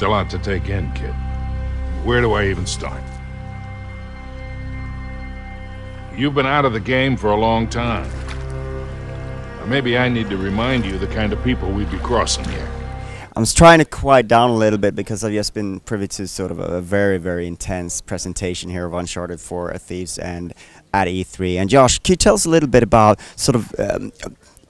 It's a lot to take in, kid. Where do I even start? You've been out of the game for a long time. Or maybe I need to remind you the kind of people we'd be crossing here. I'm trying to quiet down a little bit because I've just been privy to sort of a very, very intense presentation here of Uncharted 4 at Thieves End at E3. And Josh, can you tell us a little bit about sort of,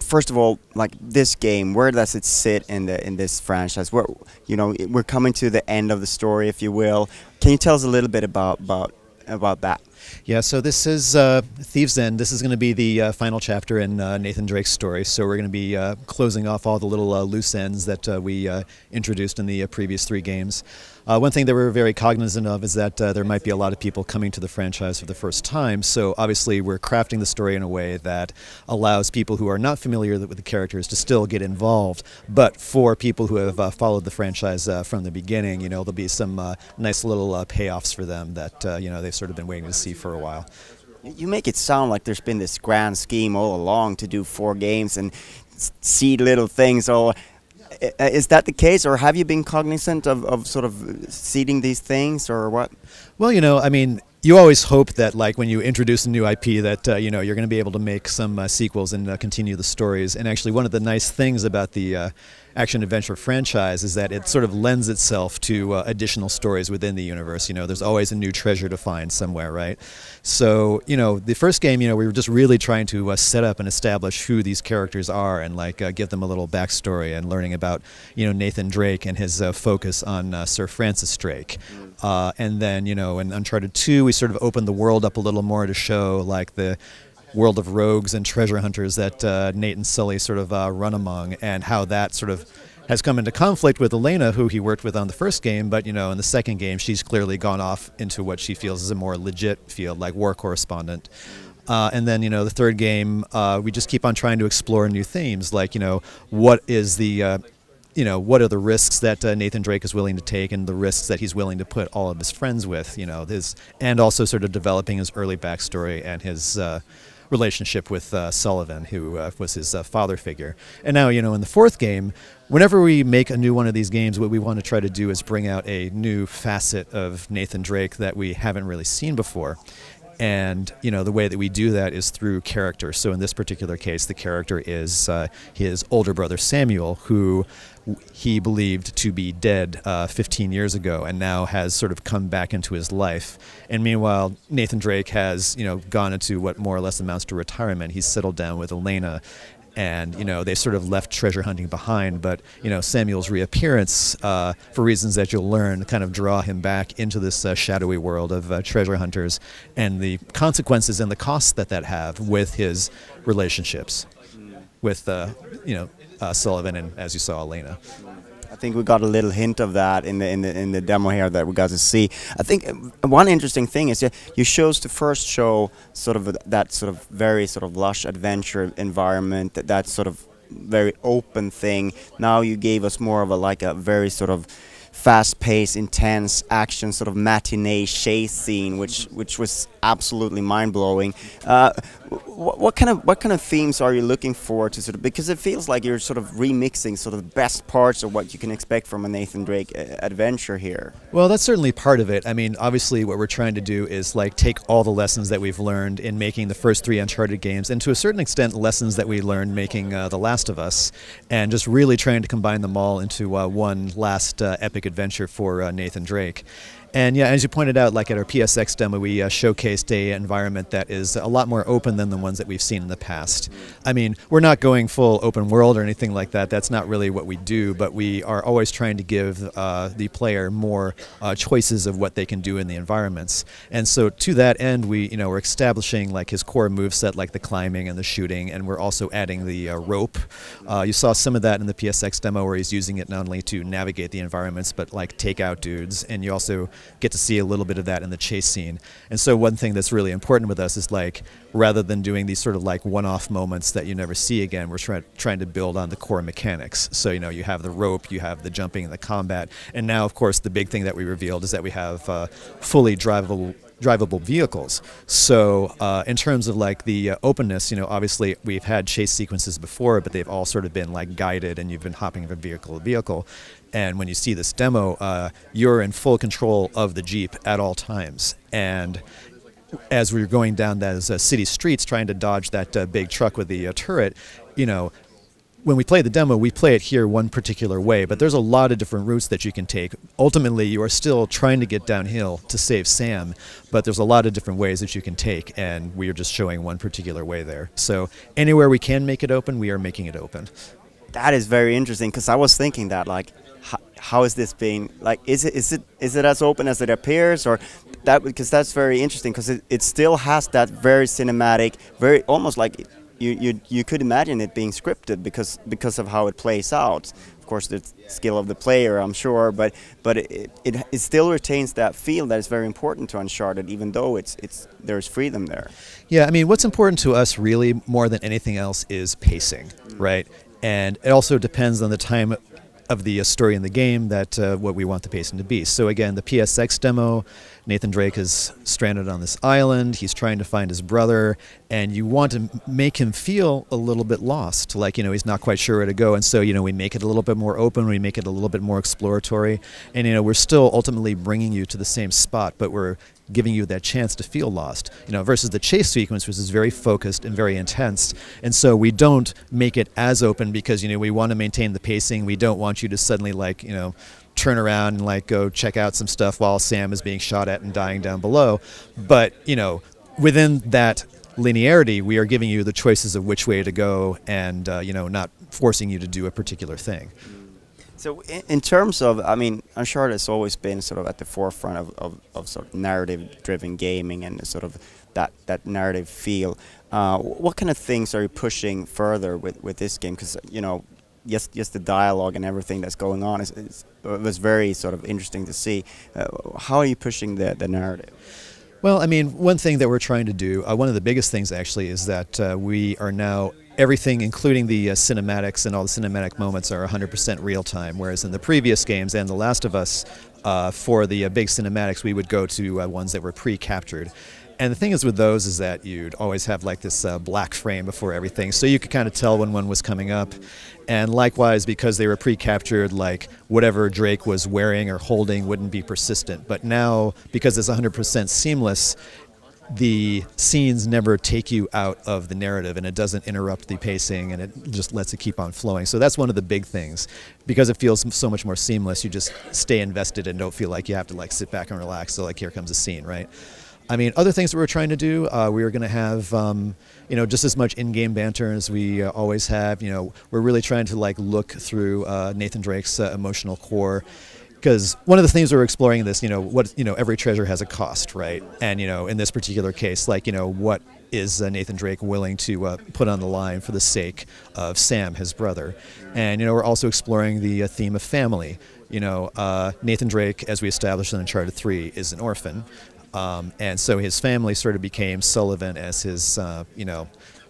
first of all, like this game, where does it sit in this franchise? Where, you know, we're coming to the end of the story, if you will. Can you tell us a little bit about that? Yeah, so this is Thieves' End. This is going to be the final chapter in Nathan Drake's story. So we're going to be closing off all the little loose ends that we introduced in the previous 3 games. One thing that we're very cognizant of is that there might be a lot of people coming to the franchise for the first time. So obviously we're crafting the story in a way that allows people who are not familiar with the characters to still get involved. But for people who have followed the franchise from the beginning, you know, there'll be some nice little payoffs for them that you know, they've sort of been waiting to see for a while. You make it sound like there's been this grand scheme all along to do 4 games and seed little things all. Is that the case, or have you been cognizant of sort of seeding these things, or what? Well, you know, I mean, you always hope that, like, when you introduce a new IP that, you know, you're going to be able to make some sequels and continue the stories. And actually, one of the nice things about the action-adventure franchise is that it sort of lends itself to additional stories within the universe. You know, there's always a new treasure to find somewhere, right? So, you know, the first game, you know, we were just really trying to set up and establish who these characters are and, like, give them a little backstory and learning about, you know, Nathan Drake and his focus on Sir Francis Drake. And then, you know, in Uncharted 2, we sort of opened the world up a little more to show, like, the world of rogues and treasure hunters that Nate and Sully sort of run among, and how that sort of has come into conflict with Elena, who he worked with on the first game. But, you know, in the second game, she's clearly gone off into what she feels is a more legit field, like war correspondent. And then, you know, the third game, we just keep on trying to explore new themes, like, you know, what is the you know, what are the risks that Nathan Drake is willing to take, and the risks that he's willing to put all of his friends with, you know, and also sort of developing his early backstory and his relationship with Sullivan, who was his father figure. And now, you know, in the fourth game, whenever we make a new one of these games, what we want to try to do is bring out a new facet of Nathan Drake that we haven't really seen before. And, you know, the way that we do that is through character. So in this particular case, the character is his older brother Samuel, who he believed to be dead 15 years ago, and now has sort of come back into his life. And meanwhile, Nathan Drake has, you know, gone into what more or less amounts to retirement. He's settled down with Elena. And, you know, they sort of left treasure hunting behind, but, you know, Samuel's reappearance, for reasons that you'll learn, kind of draw him back into this shadowy world of treasure hunters, and the consequences and the costs that have with his relationships with, you know, Sullivan and, as you saw, Elena. I think we got a little hint of that in the demo here that we got to see. I think one interesting thing is you chose to first show sort of that sort of very sort of lush adventure environment, that sort of very open thing. Now you gave us more of a very sort of fast-paced, intense action sort of matinee chase scene, which was absolutely mind-blowing. What kind of themes are you looking for to sort of, because it feels like you're sort of remixing sort of the best parts of what you can expect from a Nathan Drake adventure here? Well, that's certainly part of it. I mean, obviously what we're trying to do is like take all the lessons that we've learned in making the first 3 Uncharted games, and to a certain extent lessons that we learned making The Last of Us, and just really trying to combine them all into one last epic adventure for Nathan Drake. And yeah, as you pointed out, like at our PSX demo, we showcased an environment that is a lot more open than the ones that we've seen in the past. I mean, we're not going full open world or anything like that. That's not really what we do, but we are always trying to give the player more choices of what they can do in the environments. And so to that end, we're establishing like his core moveset, like the climbing and the shooting, and we're also adding the rope. You saw some of that in the PSX demo where he's using it not only to navigate the environments, but like take out dudes, and you also get to see a little bit of that in the chase scene. And so one thing that's really important with us is like, rather than doing these sort of like one-off moments that you never see again, we're trying to build on the core mechanics. So, you have the rope, you have the jumping and the combat, and now, of course, the big thing that we revealed is that we have fully drivable drivable vehicles. So in terms of like the openness, obviously we've had chase sequences before, but they've all sort of been like guided, and you've been hopping from vehicle to vehicle. And when you see this demo, you're in full control of the Jeep at all times. And as we're going down those city streets trying to dodge that big truck with the turret, when we play the demo, we play it here one particular way, but there's a lot of different routes that you can take. Ultimately, you are still trying to get downhill to save Sam, but there's a lot of different ways that you can take, and we are just showing one particular way there. So anywhere we can make it open, we are making it open. That is very interesting, because I was thinking that, like, how is this being, like, is it as open as it appears, or that, because that's very interesting, because it still has that very cinematic, very almost like you could imagine it being scripted because of how it plays out. Of course, the skill of the player, I'm sure, but it still retains that feel that is very important to Uncharted, even though there's freedom there. Yeah, I mean, what's important to us really more than anything else is pacing, right? And it also depends on the time of the story in the game that what we want the pacing to be. So again, the PSX demo, Nathan Drake is stranded on this island. He's trying to find his brother, and you want to make him feel a little bit lost, like, he's not quite sure where to go. And so, we make it a little bit more open, we make it a little bit more exploratory, and, we're still ultimately bringing you to the same spot, but we're giving you that chance to feel lost, versus the chase sequence, which is very focused and very intense. And so we don't make it as open because, we want to maintain the pacing. We don't want you to suddenly, like, turn around and like go check out some stuff while Sam is being shot at and dying down below. But, within that linearity, we are giving you the choices of which way to go, and, not forcing you to do a particular thing. So in terms of, I mean, Uncharted has always been sort of at the forefront of sort of narrative-driven gaming and sort of that narrative feel. What kind of things are you pushing further with this game? Because, just the dialogue and everything that's going on was very sort of interesting to see. How are you pushing the narrative? Well, I mean, one thing that we're trying to do, one of the biggest things actually, is that we are now, everything, including the cinematics and all the cinematic moments, are 100% real time, whereas in the previous games and The Last of Us, for the big cinematics, we would go to ones that were pre-captured. And the thing is with those is that you'd always have like this black frame before everything, so you could kind of tell when one was coming up. And likewise, because they were pre-captured, like whatever Drake was wearing or holding wouldn't be persistent. But now, because it's 100% seamless, the scenes never take you out of the narrative, and it doesn't interrupt the pacing, and it just lets it keep on flowing. So that's one of the big things. Because it feels so much more seamless, you just stay invested and don't feel like you have to like sit back and relax, so like here comes a scene, right? I mean, other things that we're trying to do, we are going to have, just as much in-game banter as we always have. We're really trying to like look through Nathan Drake's emotional core, because one of the things we're exploring in this, every treasure has a cost, right? And in this particular case, like, what is Nathan Drake willing to put on the line for the sake of Sam, his brother? And we're also exploring the theme of family. Nathan Drake, as we established in Uncharted 3, is an orphan. And so his family sort of became Sullivan as his,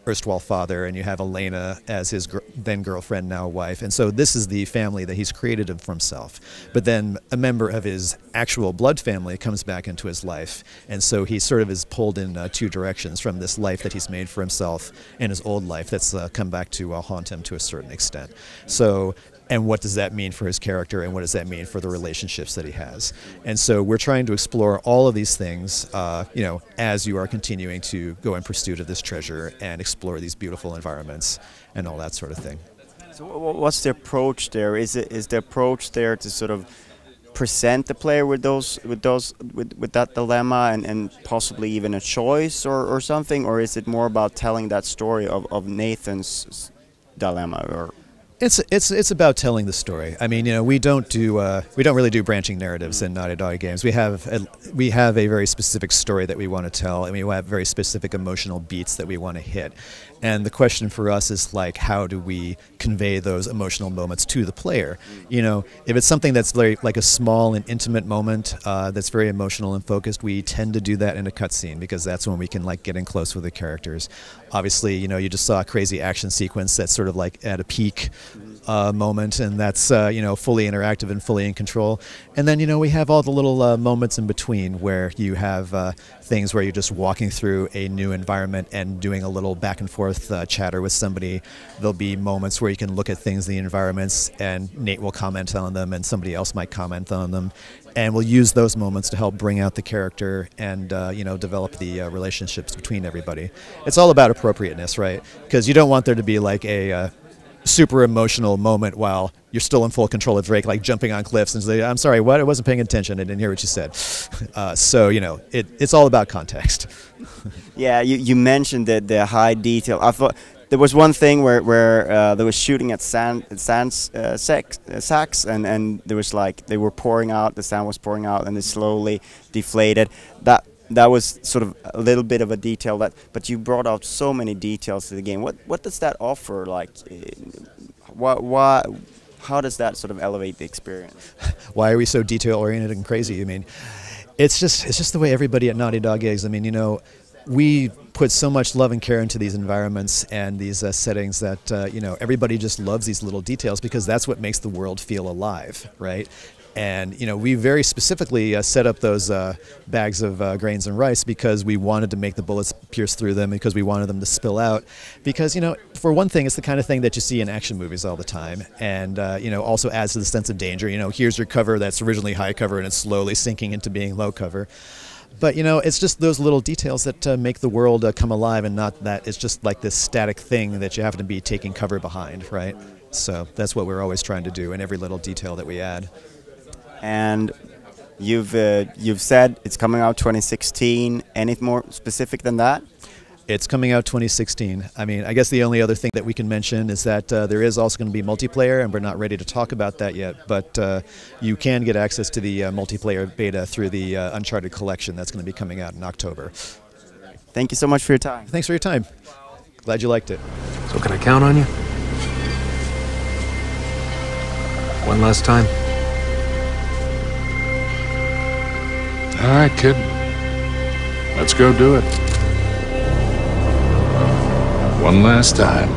erstwhile father, and you have Elena as his then girlfriend, now wife. And so this is the family that he's created for himself. But then a member of his actual blood family comes back into his life. And so he sort of is pulled in two directions, from this life that he's made for himself and his old life that's come back to haunt him to a certain extent. So, and what does that mean for his character, and what does that mean for the relationships that he has? And so we're trying to explore all of these things, as you are continuing to go in pursuit of this treasure and explore these beautiful environments and all that sort of thing. So what's the approach there? Is the approach there to sort of present the player with that dilemma and possibly even a choice or something, or is it more about telling that story of Nathan's dilemma? Or It's about telling the story. I mean, we don't really do branching narratives in Naughty Dog games. We have a very specific story that we want to tell, and we have very specific emotional beats that we want to hit. And the question for us is like, how do we convey those emotional moments to the player? If it's something that's very like a small and intimate moment that's very emotional and focused, we tend to do that in a cutscene, because that's when we can like get in close with the characters. Obviously, you just saw a crazy action sequence that's sort of like at a peak moment, and that's fully interactive and fully in control. And then we have all the little moments in between where you have things where you're just walking through a new environment and doing a little back and forth chatter with somebody. There'll be moments where you can look at things in the environments, and Nate will comment on them, and somebody else might comment on them, and we'll use those moments to help bring out the character and develop the relationships between everybody. It's all about appropriateness, right? Because you don't want there to be like a super emotional moment while you're still in full control of Drake, like jumping on cliffs and say, "I'm sorry, what? I wasn't paying attention. I didn't hear what you said." It's all about context. Yeah, you mentioned the high detail. I thought there was one thing where they were shooting at sacks, and there was like they were pouring out, the sand was pouring out, and it slowly deflated. That was sort of a little bit of a detail but you brought out so many details to the game. What does that offer? Like, how does that sort of elevate the experience? Why are we so detail oriented and crazy? I mean, it's just the way everybody at Naughty Dog is. I mean, we put so much love and care into these environments and these settings that everybody just loves these little details because that's what makes the world feel alive, right? And we very specifically set up those bags of grains and rice because we wanted to make the bullets pierce through them, because we wanted them to spill out. Because for one thing, it's the kind of thing that you see in action movies all the time, and also adds to the sense of danger. Here's your cover that's originally high cover and it's slowly sinking into being low cover. But it's just those little details that make the world come alive, and not that it's just like this static thing that you have to be taking cover behind, right? So that's what we're always trying to do in every little detail that we add. And you've said it's coming out 2016. Any more specific than that? It's coming out 2016. I mean, I guess the only other thing that we can mention is that there is also going to be multiplayer, and we're not ready to talk about that yet. But you can get access to the multiplayer beta through the Uncharted collection that's going to be coming out in October. Thank you so much for your time. Thanks for your time. Glad you liked it. So can I count on you? One last time. All right, kid. Let's go do it. One last time.